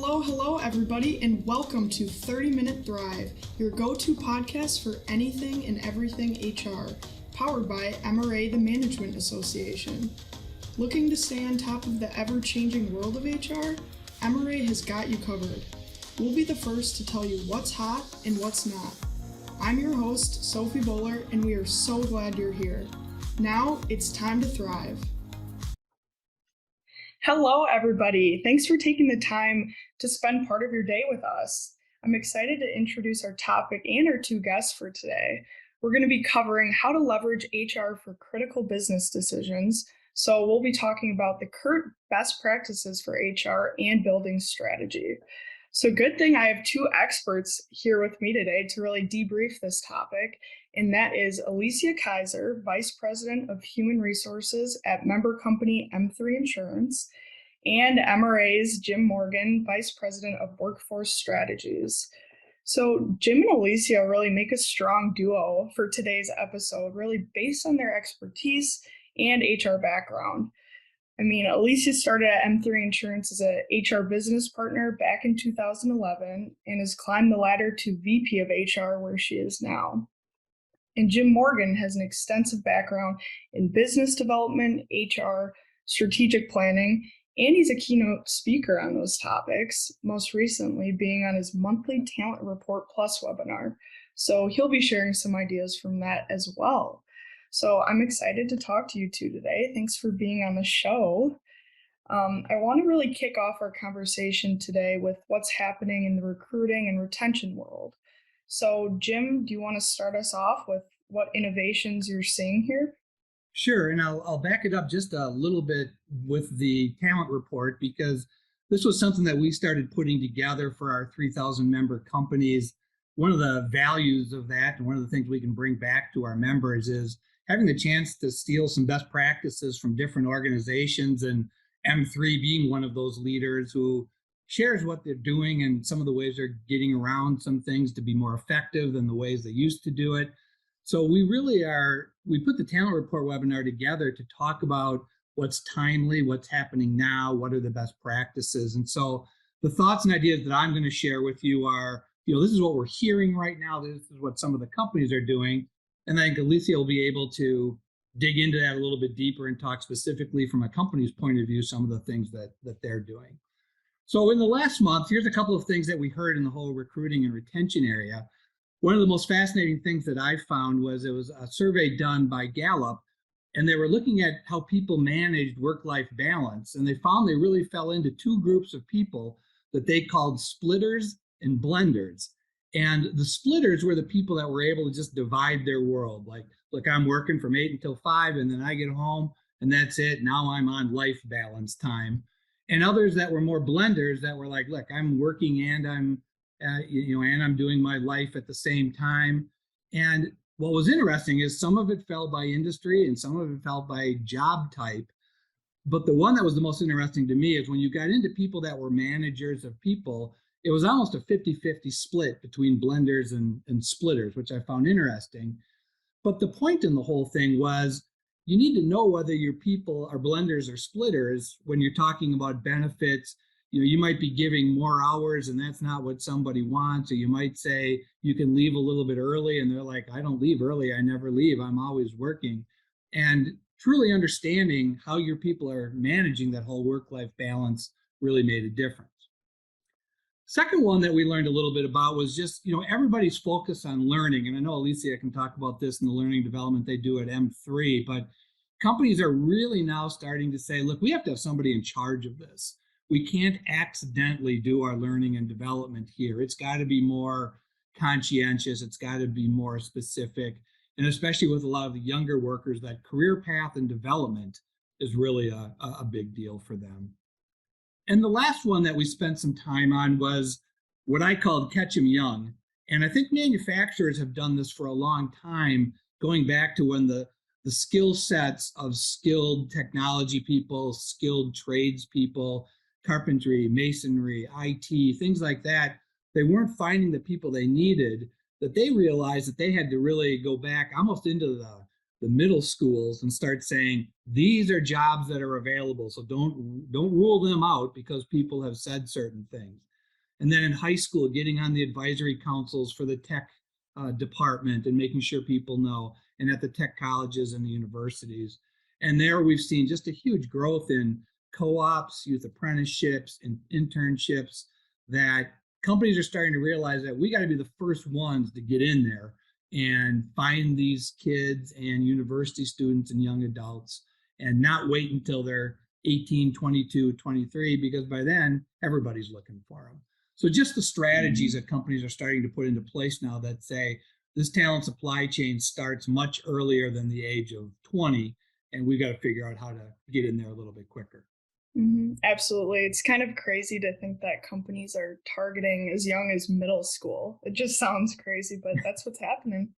Hello, everybody, and welcome to 30 Minute Thrive, your go-to podcast for anything and everything HR, powered by MRA, the Management Association. Looking to stay on top of the ever-changing world of HR? MRA has got you covered. We'll be the first to tell you what's hot and what's not. I'm your host, Sophie Bowler, and we are so glad you're here. Now, it's time to thrive. Hello, everybody. Thanks for taking the time to spend part of your day with us. I'm excited to introduce our topic and our two guests for today. We're going to be covering how to leverage HR for critical business decisions. So we'll be talking about the current best practices for HR and building strategy. So good thing I have two experts here with me today to really debrief this topic, and that is Alicia Kiser, Vice President of Human Resources at member company M3 Insurance, and MRA's Jim Morgan, Vice President of Workforce Strategies. So Jim and Alicia really make a strong duo for today's episode, really based on their expertise and HR background. Alicia started at M3 Insurance as a HR business partner back in 2011 and has climbed the ladder to VP of HR where she is now. And Jim Morgan has an extensive background in business development, HR, strategic planning, and he's a keynote speaker on those topics, most recently being on his monthly Talent Report Plus webinar. So he'll be sharing some ideas from that as well. So I'm excited to talk to you two today. Thanks for being on the show. I want to really kick off our conversation today with what's happening in the recruiting and retention world. So Jim, do you want to start us off with what innovations you're seeing here? Sure, and I'll back it up just a little bit with the talent report, because this was something that we started putting together for our 3,000 member companies. One of the values of that, and one of the things we can bring back to our members, is having the chance to steal some best practices from different organizations, and M3 being one of those leaders who shares what they're doing and some of the ways they're getting around some things to be more effective than the ways they used to do it. So we put the Talent Report webinar together to talk about what's timely, what's happening now, what are the best practices. And so the thoughts and ideas that I'm going to share with you are, this is what we're hearing right now. This is what some of the companies are doing. And I think Alicia will be able to dig into that a little bit deeper and talk specifically from a company's point of view, some of the things that they're doing. So in the last month, here's a couple of things that we heard in the whole recruiting and retention area. One of the most fascinating things that I found was it was a survey done by Gallup, and they were looking at how people managed work-life balance. And they found they really fell into two groups of people that they called splitters and blenders. And the splitters were the people that were able to just divide their world. Like, look, I'm working from 8 until 5, and then I get home, and that's it. Now I'm on life balance time. And others that were more blenders that were like, look, I'm working and I'm doing my life at the same time. And what was interesting is some of it fell by industry and some of it fell by job type. But the one that was the most interesting to me is when you got into people that were managers of people, it was almost a 50-50 split between blenders and splitters, which I found interesting. But the point in the whole thing was you need to know whether your people are blenders or splitters when you're talking about benefits. You might be giving more hours and that's not what somebody wants. Or you might say you can leave a little bit early and they're like, I don't leave early. I never leave. I'm always working. And truly understanding how your people are managing that whole work-life balance really made a difference. Second one that we learned a little bit about was just, everybody's focus on learning. And I know Alicia can talk about this in the learning development they do at M3, but companies are really now starting to say, look, we have to have somebody in charge of this. We can't accidentally do our learning and development here. It's got to be more conscientious. It's got to be more specific. And especially with a lot of the younger workers, that career path and development is really a big deal for them. And the last one that we spent some time on was what I called catch 'em young. And I think manufacturers have done this for a long time, going back to when the skill sets of skilled technology people, skilled tradespeople, carpentry, masonry, IT, things like that, they weren't finding the people they needed, that they realized that they had to really go back almost into the middle schools and start saying these are jobs that are available, so don't rule them out because people have said certain things. And then in high school, getting on the advisory councils for the tech department and making sure people know, and at the tech colleges and the universities. And there we've seen just a huge growth in co-ops, youth apprenticeships, and internships, that companies are starting to realize that we got to be the first ones to get in there and find these kids and university students and young adults, and not wait until they're 18, 22, 23, because by then everybody's looking for them. So just the strategies that companies are starting to put into place now that say this talent supply chain starts much earlier than the age of 20, and we got to figure out how to get in there a little bit quicker. Absolutely. It's kind of crazy to think that companies are targeting as young as middle school. It just sounds crazy, but that's what's happening.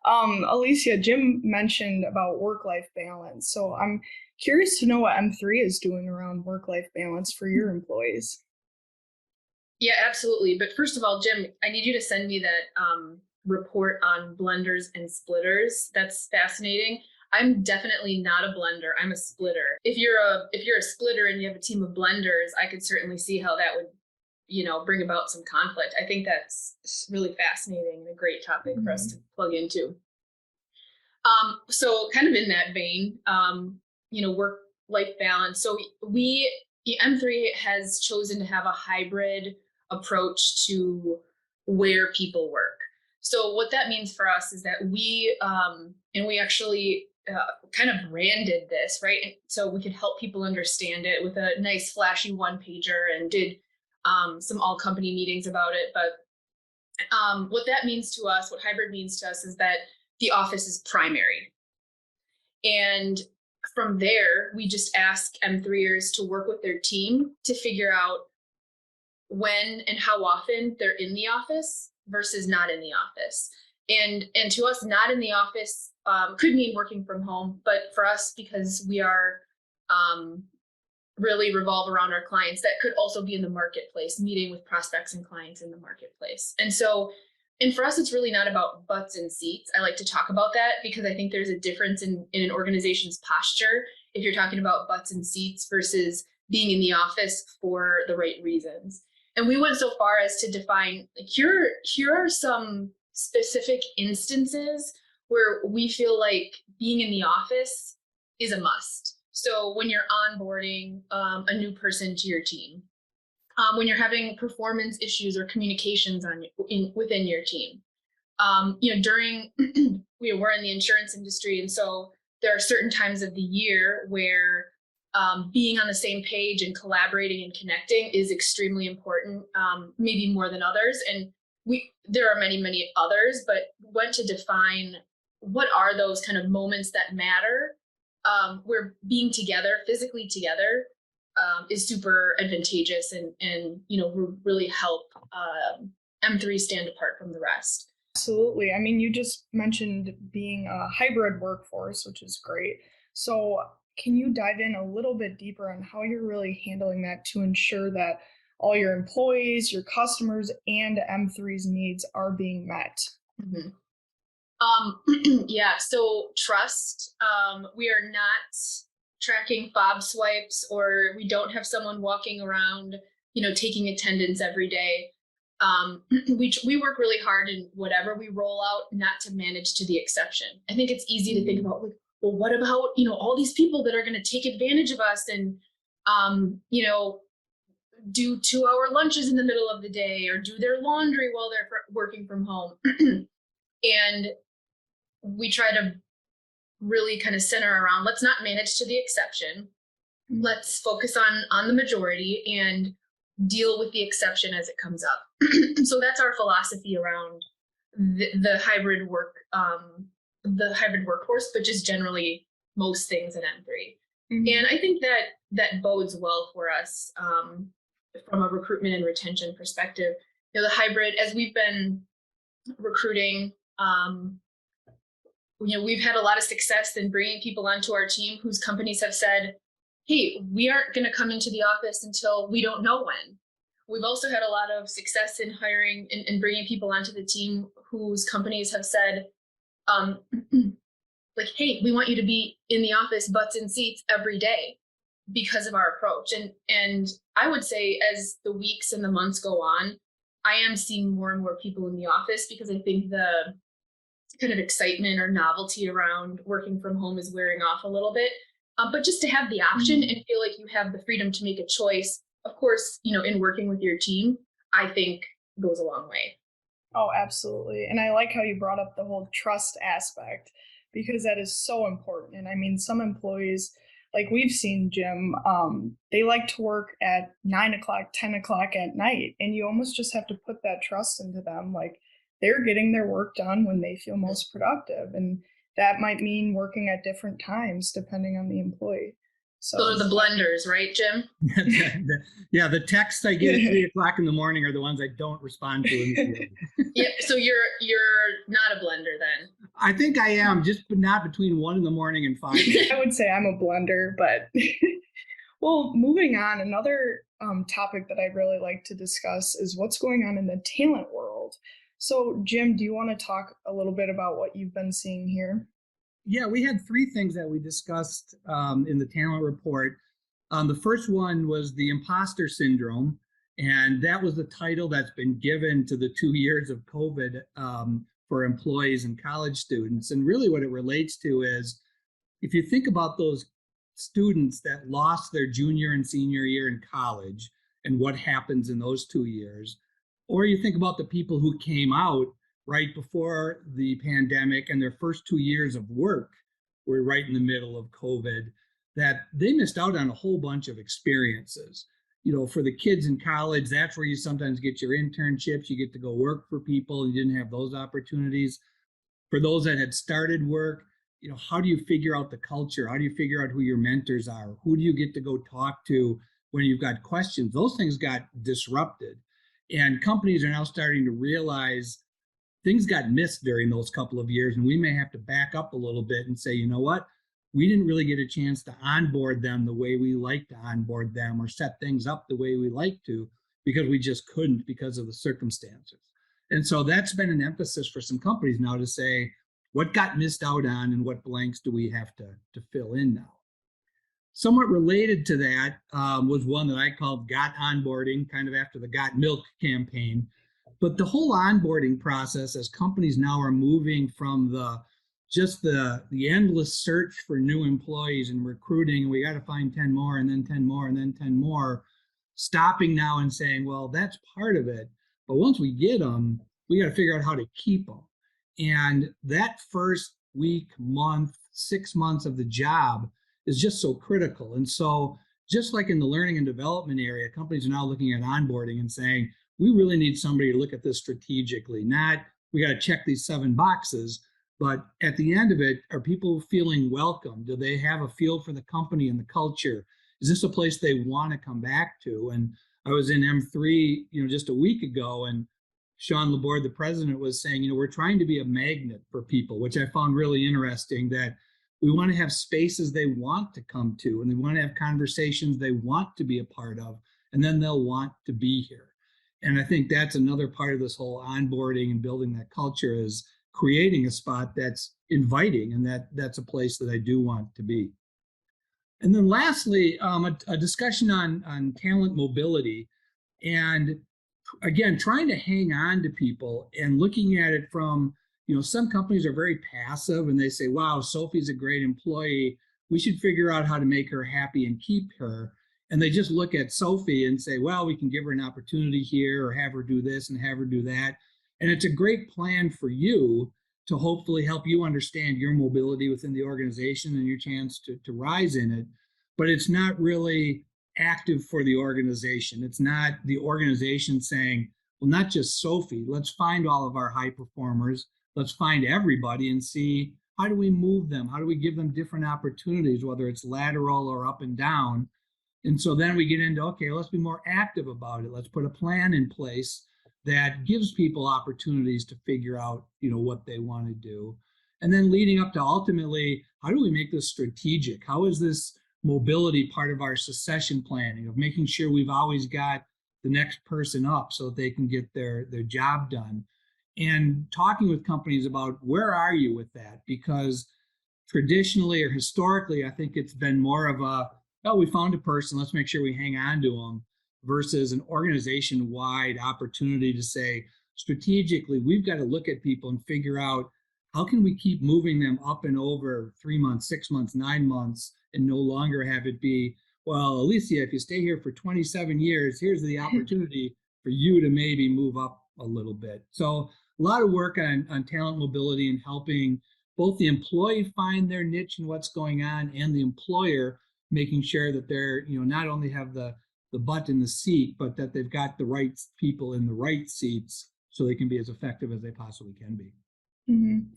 Alicia, Jim mentioned about work-life balance. So I'm curious to know what M3 is doing around work-life balance for your employees. Yeah, absolutely. But first of all, Jim, I need you to send me that report on blenders and splitters. That's fascinating. I'm definitely not a blender. I'm a splitter. If you're a splitter and you have a team of blenders, I could certainly see how that would, bring about some conflict. I think that's really fascinating and a great topic for us to plug into. So kind of in that vein, work-life balance. So M3 has chosen to have a hybrid approach to where people work. So what that means for us is that we actually kind of branded this, right? So we could help people understand it with a nice flashy one-pager, and did some all-company meetings about it. But what that means to us, what hybrid means to us, is that the office is primary. And from there, we just ask M3ers to work with their team to figure out when and how often they're in the office versus not in the office. And to us, not in the office could mean working from home, but for us, because we are really revolve around our clients, that could also be in the marketplace, meeting with prospects and clients in the marketplace. And for us, it's really not about butts and seats. I like to talk about that because I think there's a difference in an organization's posture if you're talking about butts and seats versus being in the office for the right reasons. And we went so far as to define, like, here are some specific instances where we feel like being in the office is a must. So when you're onboarding a new person to your team, when you're having performance issues or communications within your team, during we're in the insurance industry, and so there are certain times of the year where being on the same page and collaborating and connecting is extremely important, maybe more than others. And there are many others, but went to define what are those kind of moments that matter, where being together, physically together, is super advantageous and really help M3 stand apart from the rest. Absolutely. I mean, you just mentioned being a hybrid workforce, which is great. So can you dive in a little bit deeper on how you're really handling that to ensure that all your employees, your customers, and M3's needs are being met? Mm-hmm. Yeah, so trust. We are not tracking fob swipes, or we don't have someone walking around, taking attendance every day. We work really hard in whatever we roll out, not to manage to the exception. I think it's easy to think about, like, well, what about, all these people that are going to take advantage of us and, do 2-hour lunches in the middle of the day, or do their laundry while they're working from home. And we try to really kind of center around, let's not manage to the exception. Let's focus on the majority and deal with the exception as it comes up. So that's our philosophy around the hybrid workforce, but just generally most things at M3. And I think that bodes well for us from a recruitment and retention perspective. The hybrid, as we've been recruiting, we've had a lot of success in bringing people onto our team whose companies have said, hey, we aren't going to come into the office until we don't know when. We've also had a lot of success in hiring and bringing people onto the team whose companies have said, like, hey, we want you to be in the office, butts in seats every day because of our approach. And I would say as the weeks and the months go on, I am seeing more and more people in the office because I think the kind of excitement or novelty around working from home is wearing off a little bit. But just to have the option and feel like you have the freedom to make a choice, of course, in working with your team, I think goes a long way. Oh, absolutely. And I like how you brought up the whole trust aspect because that is so important. And I mean, some employees, like we've seen, Jim, they like to work at 9 o'clock, 10 o'clock at night. And you almost just have to put that trust into them. Like they're getting their work done when they feel most productive. And that might mean working at different times depending on the employee. So Those are the blenders, right, Jim? Yeah, the texts I get at 3 o'clock in the morning are the ones I don't respond to in the field. Yeah, so you're not a blender then. I think I am, just not between 1 in the morning and 5. I would say I'm a blender, but well, moving on, another topic that I'd really like to discuss is what's going on in the talent world. So, Jim, do you want to talk a little bit about what you've been seeing here? Yeah, we had 3 things that we discussed in the talent report. The first one was the imposter syndrome, and that was the title that's been given to the 2 years of COVID for employees and college students. And really what it relates to is, if you think about those students that lost their junior and senior year in college and what happens in those 2 years, or you think about the people who came out right before the pandemic and their first 2 years of work were right in the middle of COVID, that they missed out on a whole bunch of experiences. For the kids in college, that's where you sometimes get your internships, you get to go work for people, you didn't have those opportunities. For those that had started work, how do you figure out the culture? How do you figure out who your mentors are? Who do you get to go talk to when you've got questions? Those things got disrupted. And companies are now starting to realize things got missed during those couple of years, and we may have to back up a little bit and say, you know what, we didn't really get a chance to onboard them the way we like to onboard them or set things up the way we like to, because we just couldn't because of the circumstances. And so that's been an emphasis for some companies now to say, what got missed out on and what blanks do we have to fill in now? Somewhat related to that was one that I called Got Onboarding, kind of after the Got Milk campaign. But the whole onboarding process, as companies now are moving from the endless search for new employees and recruiting, we got to find 10 more and then 10 more and then 10 more, stopping now and saying, well, that's part of it. But once we get them, we got to figure out how to keep them. And that first week, month, 6 months of the job is just so critical. And so just like in the learning and development area, companies are now looking at onboarding and saying, we really need somebody to look at this strategically, not we got to check these 7 boxes, but at the end of it, are people feeling welcome? Do they have a feel for the company and the culture? Is this a place they want to come back to? And I was in M3, just a week ago, and Sean Laborde, the president, was saying, we're trying to be a magnet for people, which I found really interesting, that we want to have spaces they want to come to, and they want to have conversations they want to be a part of, and then they'll want to be here. And I think that's another part of this whole onboarding and building that culture, is creating a spot that's inviting, and that's a place that I do want to be. And then lastly, a discussion on talent mobility, and again, trying to hang on to people and looking at it from, some companies are very passive and they say, wow, Sophie's a great employee, we should figure out how to make her happy and keep her. And they just look at Sophie and say, well, we can give her an opportunity here or have her do this and have her do that. And it's a great plan for you to hopefully help you understand your mobility within the organization and your chance to rise in it. But it's not really active for the organization. It's not the organization saying, well, not just Sophie, let's find all of our high performers. Let's find everybody and see, how do we move them? How do we give them different opportunities, whether it's lateral or up and down? And so then we get into, okay, let's be more active about it. Let's put a plan in place that gives people opportunities to figure out, what they want to do. And then leading up to ultimately, how do we make this strategic? How is this mobility part of our succession planning, of making sure we've always got the next person up so that they can get their job done? And talking with companies about, where are you with that? Because traditionally or historically, I think it's been more of a, oh, we found a person, let's make sure we hang on to them, versus an organization-wide opportunity to say, strategically, we've got to look at people and figure out how can we keep moving them up and over 3 months, 6 months, 9 months, and no longer have it be, well, Alicia, if you stay here for 27 years, here's the opportunity for you to maybe move up a little bit. So a lot of work on talent mobility and helping both the employee find their niche and what's going on, and the employer making sure that they're, not only have the butt in the seat, but that they've got the right people in the right seats so they can be as effective as they possibly can be.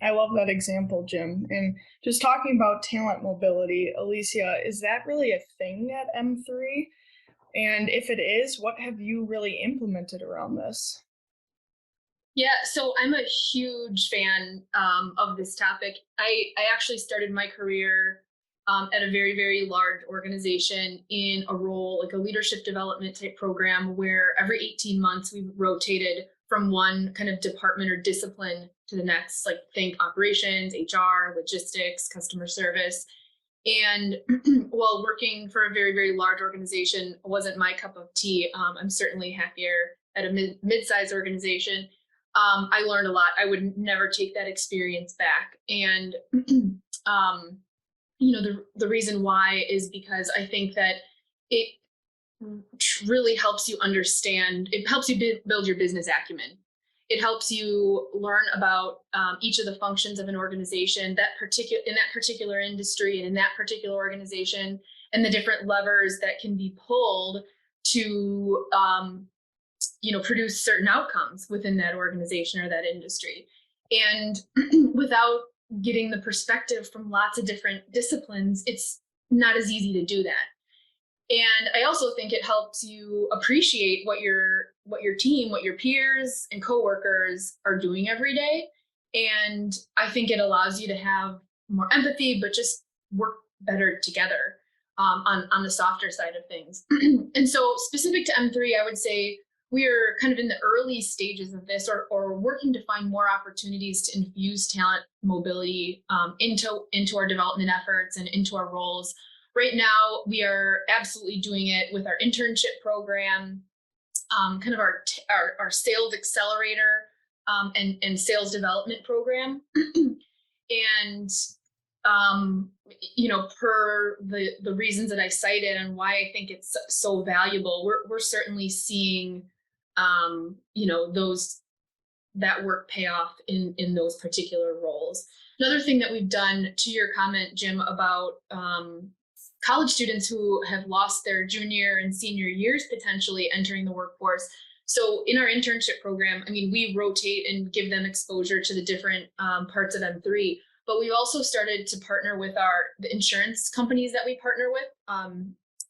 I love that example, Jim. And just talking about talent mobility, Alicia, is that really a thing at M3? And if it is, what have you really implemented around this? Yeah, so I'm a huge fan of this topic. I actually started my career at a very, very large organization in a role, like a leadership development type program, where every 18 months we rotated from one kind of department or discipline to the next, like think operations, HR, logistics, customer service. And while working for a very, very large organization wasn't my cup of tea, I'm certainly happier at a mid-sized organization. I learned a lot. I would never take that experience back. And, the reason why is because I think that it really helps you understand, it helps you build your business acumen. It helps you learn about each of the functions of an organization in that particular industry and in that particular organization, and the different levers that can be pulled to produce certain outcomes within that organization or that industry. And without getting the perspective from lots of different disciplines, it's not as easy to do that. And I also think it helps you appreciate what your team, what your peers and coworkers are doing every day. And I think it allows you to have more empathy, but just work better together on the softer side of things. And so specific to M3, I would say we're kind of in the early stages of this, or working to find more opportunities to infuse talent mobility into our development efforts and into our roles. Right now, we are absolutely doing it with our internship program, kind of our sales accelerator and sales development program. And per the reasons that I cited and why I think it's so valuable, we're certainly seeing that work pay off in those particular roles. Another thing that we've done, to your comment, Jim, about college students who have lost their junior and senior years potentially entering the workforce. So in our internship program, we rotate and give them exposure to the different parts of M3, but we've also started to partner with the insurance companies that we partner with.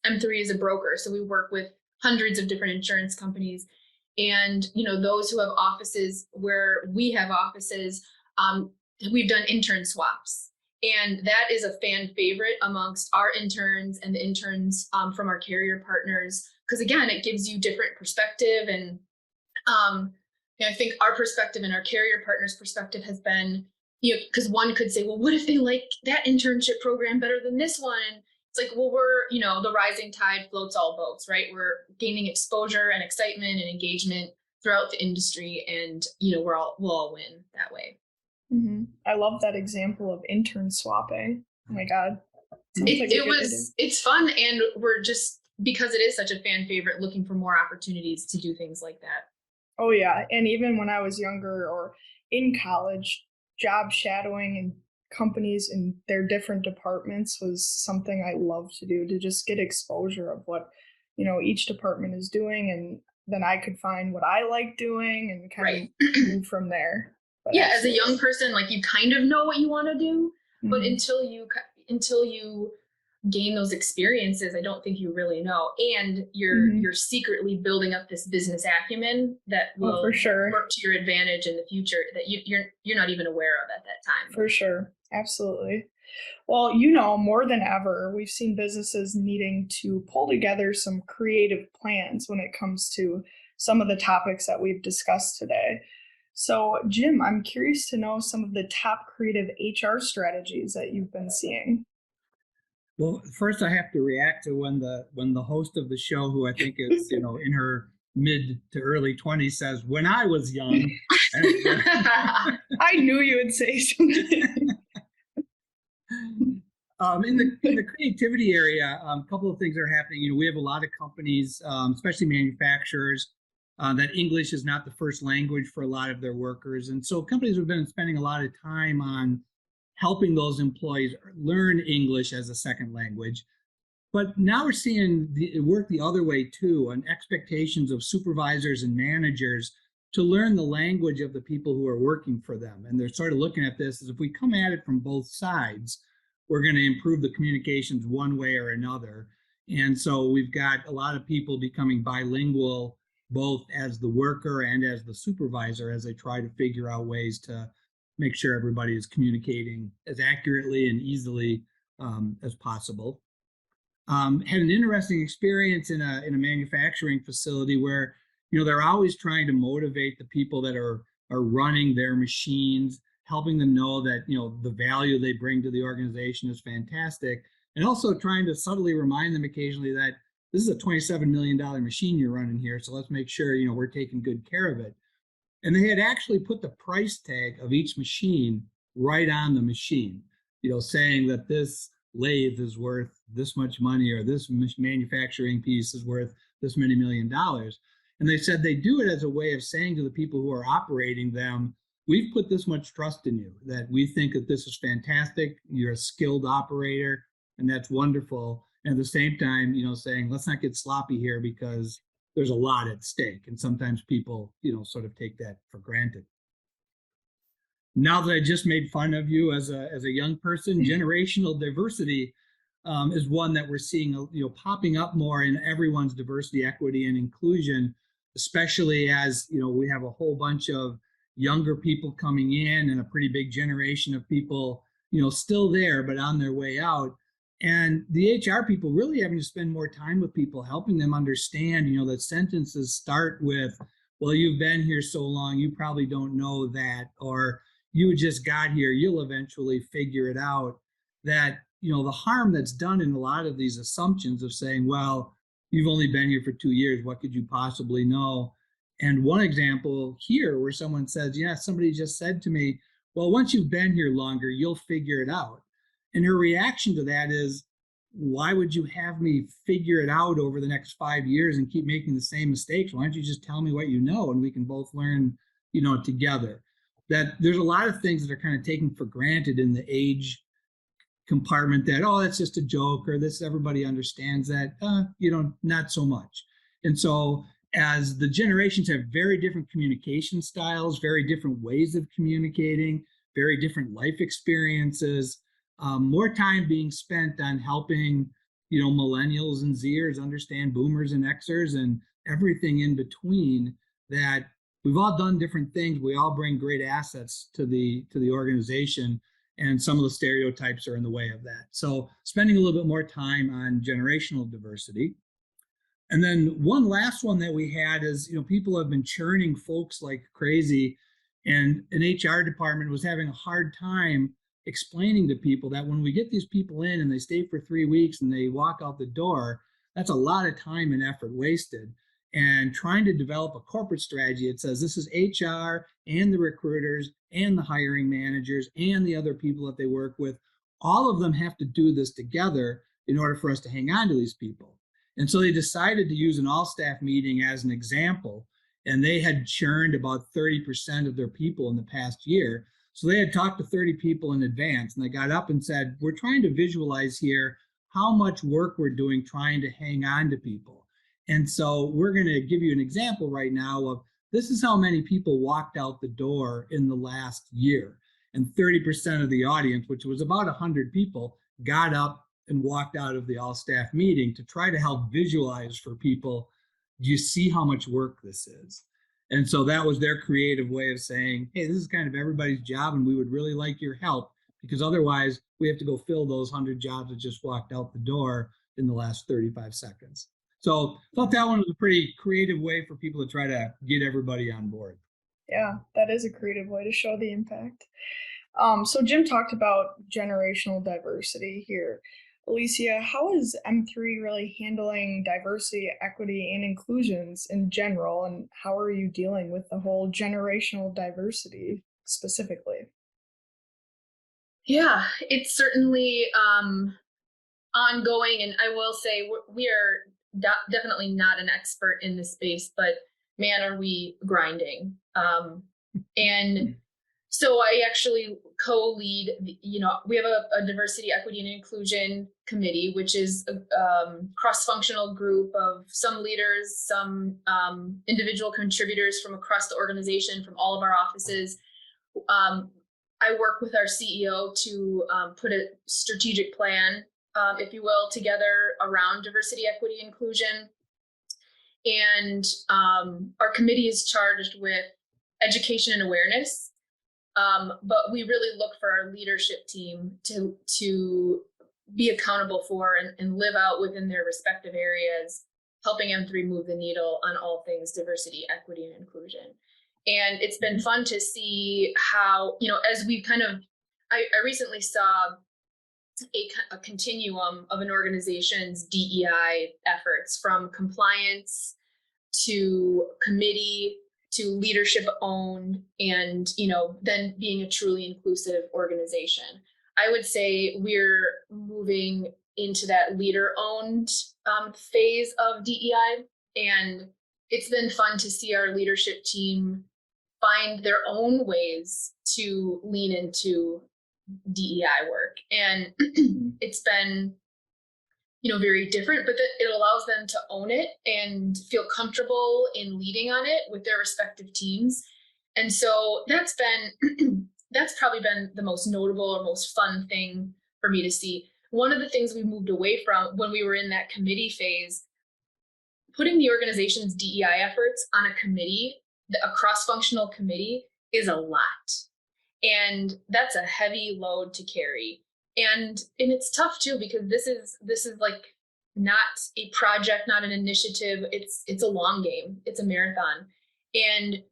M3 is a broker, so we work with hundreds of different insurance companies. And, those who have offices where we have offices, we've done intern swaps. And that is a fan favorite amongst our interns and the interns from our carrier partners. Because again, it gives you different perspective. And I think our perspective and our carrier partners' perspective has been, because one could say, well, what if they like that internship program better than this one? It's like, well, we're, the rising tide floats all boats, right? We're gaining exposure and excitement and engagement throughout the industry. And, we'll all win that way. I love that example of intern swapping. Oh my God. It's fun. And we're just, because it is such a fan favorite, looking for more opportunities to do things like that. Oh yeah. And even when I was younger or in college, job shadowing in companies in their different departments was something I loved to do, to just get exposure of what, each department is doing. And then I could find what I like doing and kind of move from there. But yeah, absolutely. As a young person, like, you kind of know what you want to do, but until you gain those experiences, I don't think you really know. And you're secretly building up this business acumen that will for sure work to your advantage in the future that you're not even aware of at that time. For sure. Absolutely. Well, more than ever, we've seen businesses needing to pull together some creative plans when it comes to some of the topics that we've discussed today. So, Jim, I'm curious to know some of the top creative HR strategies that you've been seeing. Well, first I have to react to when the host of the show, who I think is in her mid to early 20s, says, "When I was young," and I knew you would say something. in the creativity area, a couple of things are happening. We have a lot of companies, especially manufacturers, that English is not the first language for a lot of their workers, and so companies have been spending a lot of time on helping those employees learn English as a second language. But now we're seeing it work the other way too, on expectations of supervisors and managers to learn the language of the people who are working for them. And they're sort of looking at this as, if we come at it from both sides, we're going to improve the communications one way or another. And so we've got a lot of people becoming bilingual, both as the worker and as the supervisor, as they try to figure out ways to make sure everybody is communicating as accurately and easily as possible. Had an interesting experience in a manufacturing facility where they're always trying to motivate the people that are running their machines, helping them know that the value they bring to the organization is fantastic, and also trying to subtly remind them occasionally that this is a $27 million machine you're running here, so let's make sure we're taking good care of it. And they had actually put the price tag of each machine right on the machine, saying that this lathe is worth this much money, or this manufacturing piece is worth this many $1,000,000. And they said they do it as a way of saying to the people who are operating them, we've put this much trust in you, that we think that this is fantastic. You're a skilled operator, and that's wonderful. And at the same time, saying, let's not get sloppy here, because there's a lot at stake. And sometimes people, sort of take that for granted. Now that I just made fun of you as a young person, generational diversity is one that we're seeing, popping up more in everyone's diversity, equity, and inclusion, especially as, we have a whole bunch of younger people coming in and a pretty big generation of people, still there, but on their way out. And the HR people really having to spend more time with people, helping them understand, that sentences start with, well, you've been here so long, you probably don't know that, or you just got here, you'll eventually figure it out. That, the harm that's done in a lot of these assumptions of saying, well, you've only been here for 2 years, what could you possibly know? And one example here where someone says, yeah, somebody just said to me, well, once you've been here longer, you'll figure it out. And her reaction to that is, why would you have me figure it out over the next 5 years and keep making the same mistakes? Why don't you just tell me what you know, and we can both learn, together? That there's a lot of things that are kind of taken for granted in the age compartment, that, oh, that's just a joke, or this, everybody understands that, not so much. And so as the generations have very different communication styles, very different ways of communicating, very different life experiences, more time being spent on helping, millennials and Zers understand boomers and Xers and everything in between. That we've all done different things. We all bring great assets to the organization, and some of the stereotypes are in the way of that. So spending a little bit more time on generational diversity. And then one last one that we had is, people have been churning folks like crazy, and an HR department was having a hard time explaining to people that when we get these people in and they stay for 3 weeks and they walk out the door, that's a lot of time and effort wasted. And trying to develop a corporate strategy, it says this is HR and the recruiters and the hiring managers and the other people that they work with. All of them have to do this together in order for us to hang on to these people. And so they decided to use an all-staff meeting as an example, and they had churned about 30% of their people in the past year. So they had talked to 30 people in advance, and they got up and said, we're trying to visualize here how much work we're doing trying to hang on to people. And so we're going to give you an example right now of, this is how many people walked out the door in the last year. And 30% of the audience, which was about 100 people, got up and walked out of the all-staff meeting to try to help visualize for people, do you see how much work this is? And so that was their creative way of saying, hey, this is kind of everybody's job, and we would really like your help, because otherwise we have to go fill those 100 jobs that just walked out the door in the last 35 seconds. So I thought that one was a pretty creative way for people to try to get everybody on board. Yeah, that is a creative way to show the impact. So Jim talked about generational diversity here. Alicia, how is M3 really handling diversity, equity, and inclusions in general, and how are you dealing with the whole generational diversity specifically? Yeah, it's certainly ongoing, and I will say we are definitely not an expert in this space, but man, are we grinding. And so I actually co-lead, we have a diversity, equity, and inclusion committee, which is a cross-functional group of some leaders, some individual contributors from across the organization, from all of our offices. I work with our CEO to put a strategic plan, if you will, together around diversity, equity, inclusion. And our committee is charged with education and awareness. But we really look for our leadership team to be accountable for and live out within their respective areas, helping M3 move the needle on all things diversity, equity, and inclusion. And it's been fun to see how, as we I recently saw a continuum of an organization's DEI efforts, from compliance to committee to leadership owned, and then being a truly inclusive organization. I would say we're moving into that leader owned phase of DEI, and it's been fun to see our leadership team find their own ways to lean into DEI work. And it's been very different, but it allows them to own it and feel comfortable in leading on it with their respective teams. And so that's probably been the most notable or most fun thing for me to see. One of the things we moved away from when we were in that committee phase, putting the organization's DEI efforts on a committee, a cross-functional committee, is a lot. And that's a heavy load to carry. And it's tough too, because this is like not a project, not an initiative. It's a long game. It's a marathon. And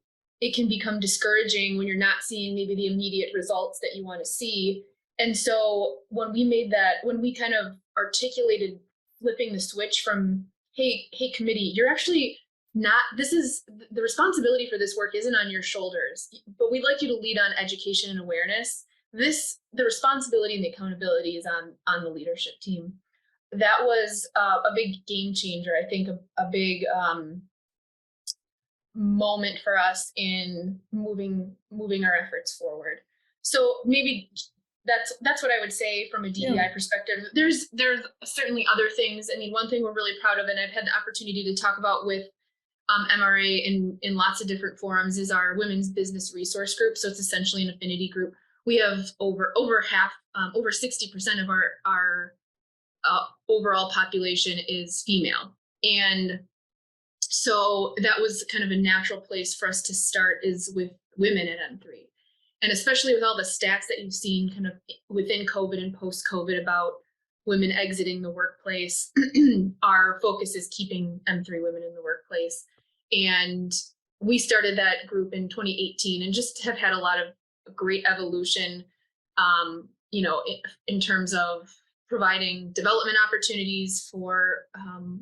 it can become discouraging when you're not seeing maybe the immediate results that you want to see. And so when we kind of articulated flipping the switch from, hey, committee, you're actually not, this is the responsibility for this work isn't on your shoulders, but we'd like you to lead on education and awareness. The responsibility and the accountability is on the leadership team. That was a big game changer. I think a big moment for us in moving our efforts forward. So maybe that's what I would say from a DEI perspective. There's certainly other things. I mean, one thing we're really proud of, and I've had the opportunity to talk about with MRA in lots of different forums, is our women's business resource group. So it's essentially an affinity group. We have over 60% of our overall population is female. And so that was kind of a natural place for us to start, is with women at M3. And especially with all the stats that you've seen kind of within COVID and post-COVID about women exiting the workplace, our focus is keeping M3 women in the workplace. And we started that group in 2018 and just have had a lot of great evolution, in terms of providing development opportunities for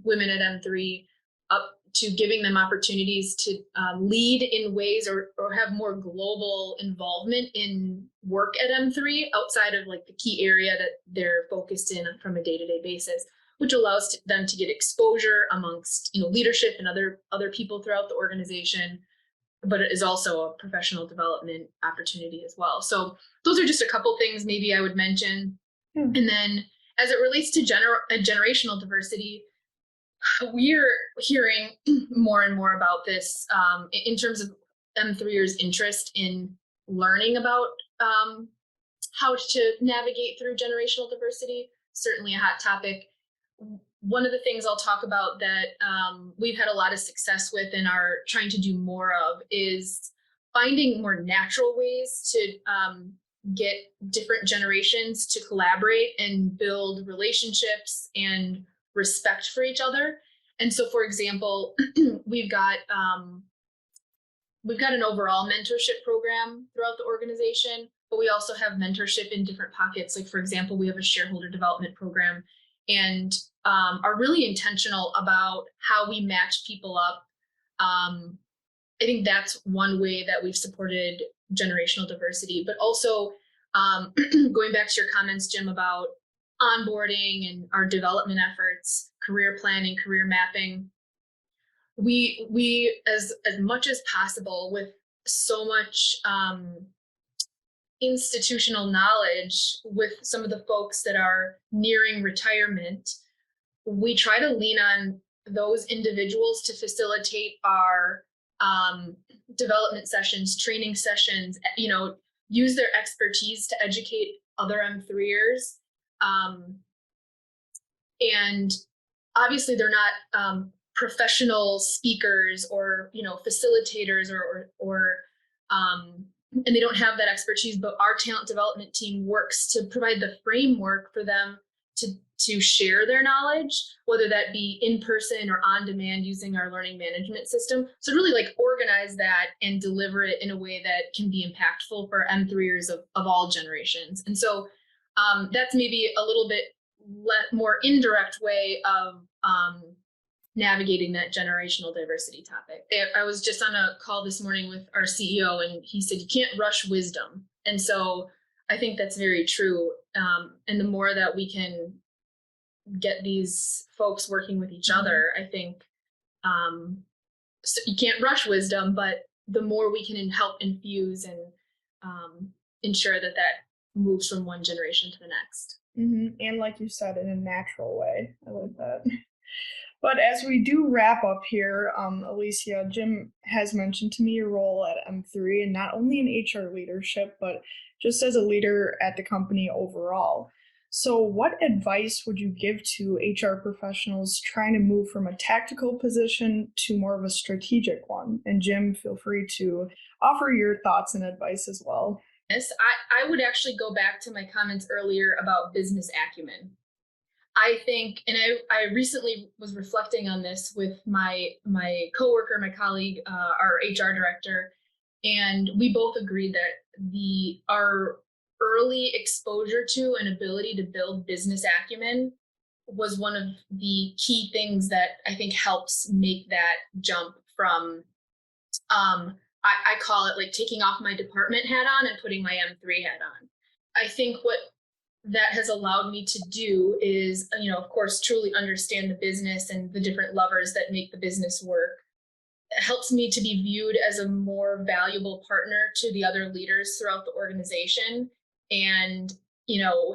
women at M3, up to giving them opportunities to lead in ways or have more global involvement in work at M3 outside of like the key area that they're focused in from a day-to-day basis, which allows them to get exposure amongst leadership and other people throughout the organization, but it is also a professional development opportunity as well. So those are just a couple things maybe I would mention. And then as it relates to generational diversity, we're hearing more and more about this in terms of M3ers' interest in learning about how to navigate through generational diversity. Certainly a hot topic. One of the things I'll talk about that we've had a lot of success with and are trying to do more of is finding more natural ways to get different generations to collaborate and build relationships and respect for each other. And so, for example, we've got we've got an overall mentorship program throughout the organization, but we also have mentorship in different pockets. Like, for example, we have a shareholder development program, and are really intentional about how we match people up. I think that's one way that we've supported generational diversity, but also going back to your comments, Jim, about onboarding and our development efforts, career planning, career mapping. We as much as possible, with so much institutional knowledge with some of the folks that are nearing retirement, we try to lean on those individuals to facilitate our development sessions, training sessions, use their expertise to educate other M3ers. And obviously they're not professional speakers or, facilitators or and they don't have that expertise, but our talent development team works to provide the framework for them to share their knowledge, whether that be in person or on demand using our learning management system. So really organize that and deliver it in a way that can be impactful for M3ers of all generations. And so that's maybe a little bit more indirect way of navigating that generational diversity topic. I was just on a call this morning with our CEO, and he said, you can't rush wisdom. And so I think that's very true. And the more that we can get these folks working with each other, I think so you can't rush wisdom, but the more we can help infuse and ensure that moves from one generation to the next. Mm-hmm. And like you said, in a natural way. I like that. But as we do wrap up here, Alicia, Jim has mentioned to me your role at M3, and not only in HR leadership, but just as a leader at the company overall. So what advice would you give to HR professionals trying to move from a tactical position to more of a strategic one? And Jim, feel free to offer your thoughts and advice as well. Yes, I would actually go back to my comments earlier about business acumen. I think, and I recently was reflecting on this with my coworker, my colleague, our HR director, and we both agreed that our early exposure to and ability to build business acumen was one of the key things that I think helps make that jump from, I call it taking off my department hat on and putting my M3 hat on. I think what that has allowed me to do is, of course, truly understand the business and the different levers that make the business work. It helps me to be viewed as a more valuable partner to the other leaders throughout the organization, and,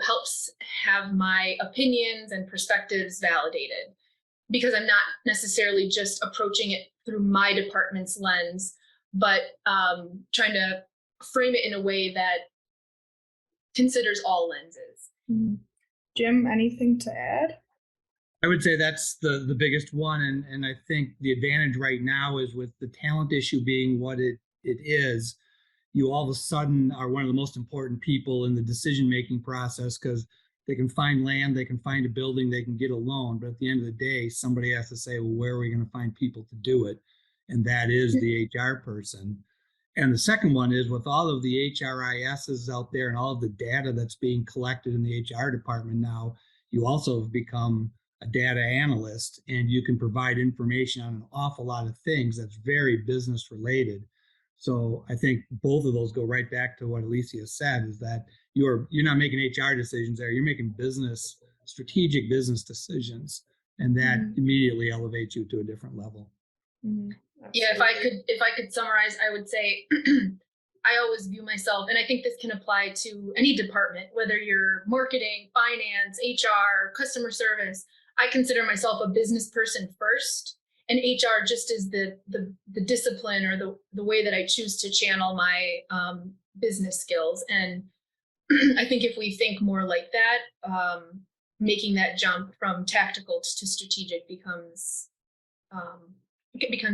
helps have my opinions and perspectives validated, because I'm not necessarily just approaching it through my department's lens, but trying to frame it in a way that considers all lenses. Mm-hmm. Jim, anything to add? I would say that's the biggest one. And I think the advantage right now is, with the talent issue being what it is, you all of a sudden are one of the most important people in the decision-making process, because they can find land, they can find a building, they can get a loan. But at the end of the day, somebody has to say, well, where are we going to find people to do it? And that is the HR person. And the second one is, with all of the HRISs out there and all of the data that's being collected in the HR department now, you also have become a data analyst, and you can provide information on an awful lot of things that's very business related. So I think both of those go right back to what Alicia said, is that you're not making HR decisions there, you're making strategic business decisions, and that immediately elevates you to a different level. Mm-hmm. Yeah, if I could summarize, I would say I always view myself, and I think this can apply to any department, whether you're marketing, finance, HR, customer service. I consider myself a business person first, and HR just is the discipline or the way that I choose to channel my business skills. And I think if we think more like that, making that jump from tactical to strategic becomes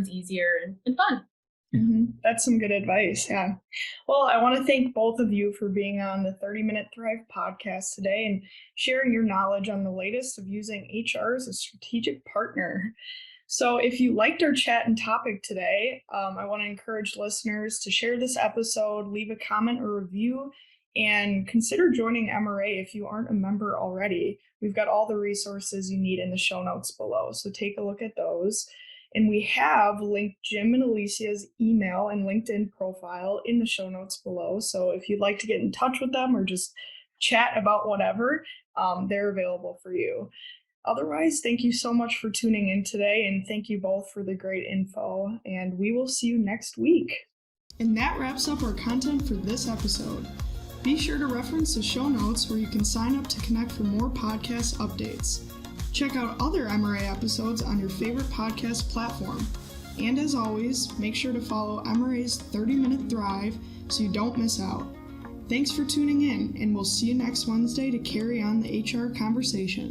easier and fun. Mm-hmm. That's some good advice. Yeah. Well, I want to thank both of you for being on the 30-Minute Thrive podcast today and sharing your knowledge on the latest of using HR as a strategic partner. So if you liked our chat and topic today, I want to encourage listeners to share this episode, leave a comment or review, and consider joining MRA if you aren't a member already. We've got all the resources you need in the show notes below, so take a look at those. And we have linked Jim and Alicia's email and LinkedIn profile in the show notes below. So if you'd like to get in touch with them or just chat about whatever, they're available for you. Otherwise, thank you so much for tuning in today, and thank you both for the great info, and we will see you next week. And that wraps up our content for this episode. Be sure to reference the show notes where you can sign up to connect for more podcast updates. Check out other MRA episodes on your favorite podcast platform. And as always, make sure to follow MRA's 30-Minute Thrive so you don't miss out. Thanks for tuning in, and we'll see you next Wednesday to carry on the HR conversation.